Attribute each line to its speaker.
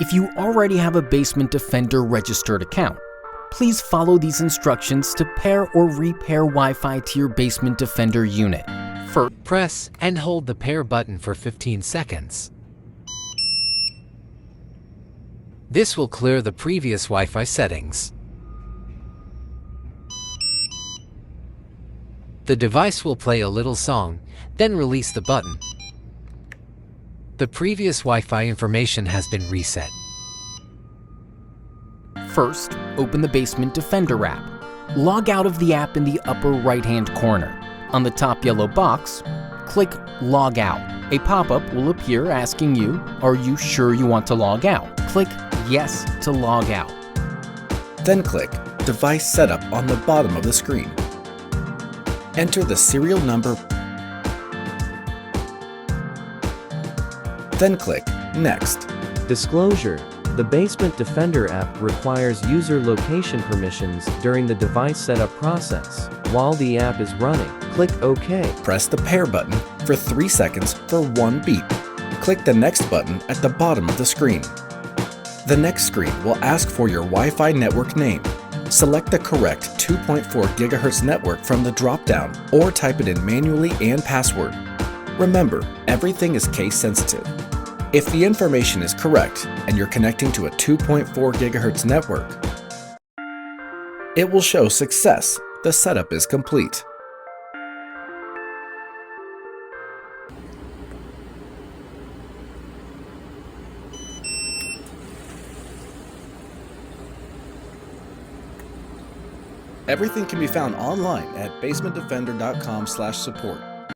Speaker 1: If you already have a Basement Defender registered account, please follow these instructions to pair or repair Wi-Fi to your Basement Defender unit. First,
Speaker 2: press and hold the pair button for 15 seconds. This will clear the previous Wi-Fi settings. The device will play a little song, then release the button. The previous Wi-Fi information has been reset.
Speaker 1: First, open the Basement Defender app. Log out of the app in the upper right-hand corner. On the top yellow box, click Log Out. A pop-up will appear asking you, are you sure you want to log out? Click Yes to log out.
Speaker 3: Then click Device Setup on the bottom of the screen. Enter the serial number, then click Next.
Speaker 4: Disclosure: the Basement Defender app requires user location permissions during the device setup process. While the app is running, click OK.
Speaker 3: Press the pair button for 3 seconds for 1 beep. Click the Next button at the bottom of the screen. The next screen will ask for your Wi-Fi network name. Select the correct 2.4 GHz network from the drop-down or type it in manually and password. Remember, everything is case sensitive. If the information is correct and you're connecting to a 2.4 GHz network, it will show success. The setup is complete. Everything can be found online at basementdefender.com/support.